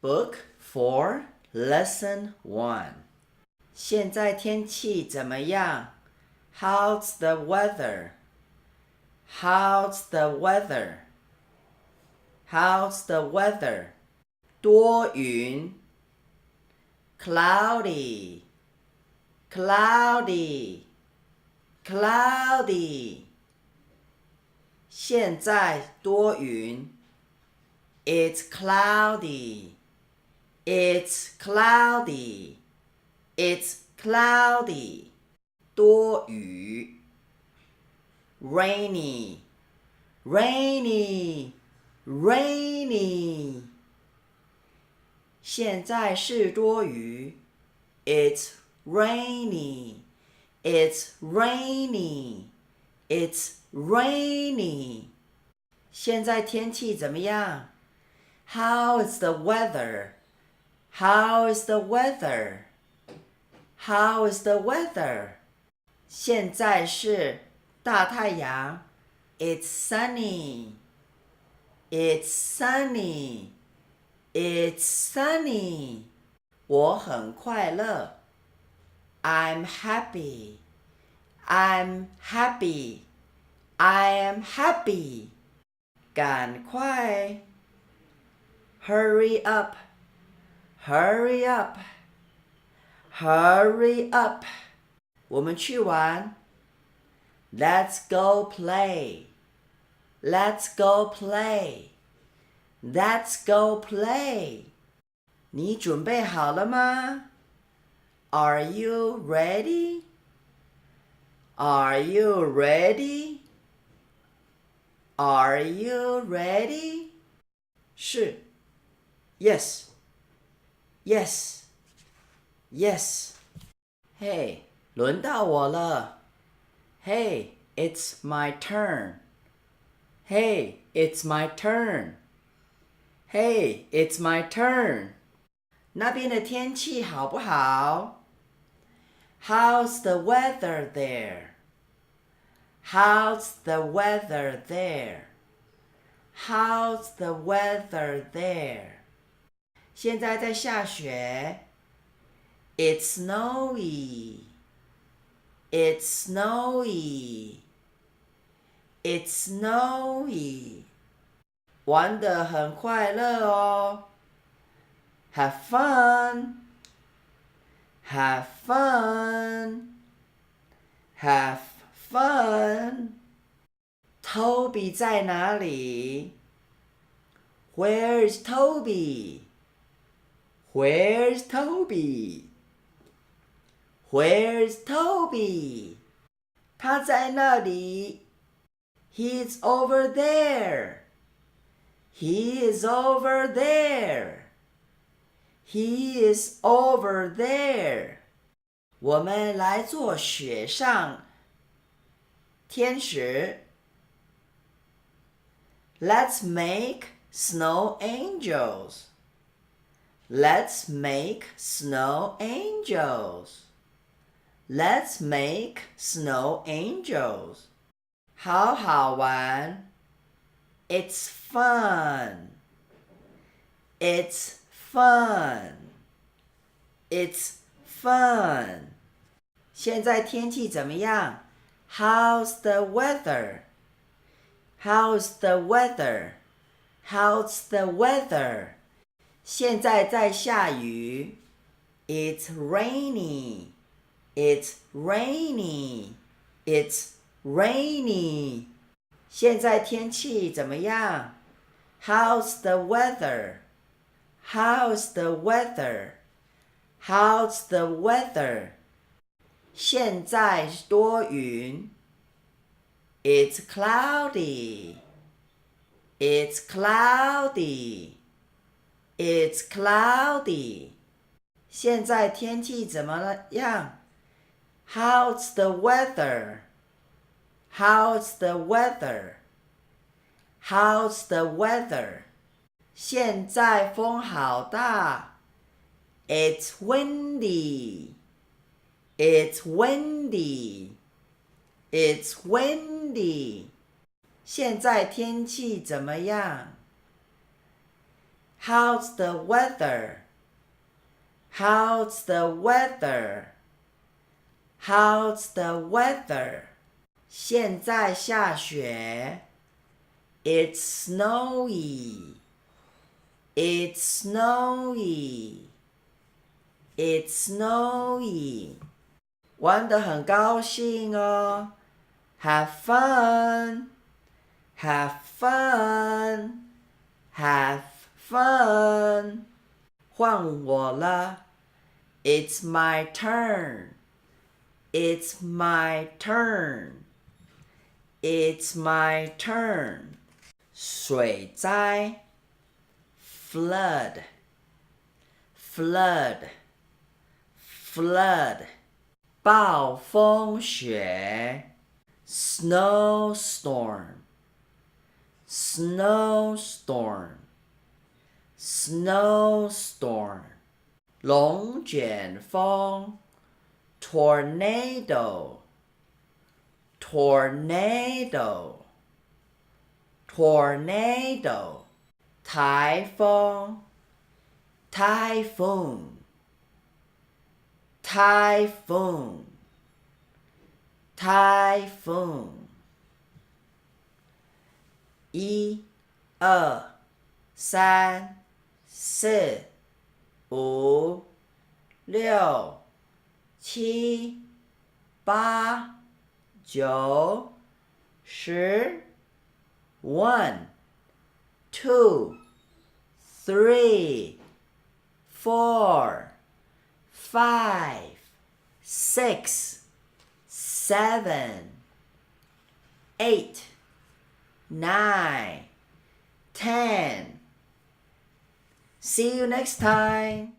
Book 4, Lesson 1. 现在天气怎么样 How's the weather? How's the weather? How's the weather? 多云 Cloudy, cloudy, cloudy. 现在多云 It's cloudy, it's cloudy, it's cloudy. 多雨 Rainy, rainy, rainy. 现在是多雨 It's rainy, it's rainy, it's rainy. 现在天气怎么样 How is the weather? How is the weather? How is the weather? 现在是大太阳 It's sunny, it's sunny, it's sunny. 我很快乐 I'm happy, I'm happy, I am happy. 赶快 Hurry up, hurry up, hurry up. 我们去玩 Let's go play, let's go play, let's go play. 你准备好了吗 Are you ready? Are you ready? Are you ready? 是 Yes, yes, yes. Hey, 轮到我了 Hey, it's my turn. Hey, it's my turn. Hey, it's my turn. 那边的天气好不好 How's the weather there? How's the weather there? How's the weather there? 现在在下雪 It's snowy, it's snowy, it's snowy. 玩得很快乐哦 Have fun, have fun, have fun. Toby 在哪里 Where's Toby? Where's Toby? Where's Toby? 他在那里 He's over there. He is over there. He is over there. 我们来做雪上天使 Let's make snow angels. Let's make snow angels. Let's make snow angels. 好好玩 It's fun. It's fun. It's fun. 现在天气怎么样 How's the weather? How's the weather? How's the weather? 现在在下雨 It's rainy. It's rainy. It's rainy. 现在天气怎么样 How's the weather? How's the weather? How's the weather? 现在多云 It's cloudy. It's cloudy. It's cloudy. 现在天气怎么样 How's the weather? How's the weather? How's the weather? 现在风好大 It's windy. It's windy. It's windy. 现在天气怎么样 How's the weather? How's the weather? How's the weather? 现在下雪。It's snowy. It's snowy. It's snowy. 玩得很高兴哦。Have fun. Have fun. Have fun. 换我了。It's my turn. It's my turn. It's my turn. 水灾 flood. Flood. Flood. 暴风雪 snowstorm. Snowstorm. Snowstorm. 龙卷风 tornado. Tornado. Tornado. 台风 typhoon. Typhoon. Typhoon. 1 2 3 4 5 6 7 8 9 10 1 2 3 4 5 6 7 8 9 10 See you next time.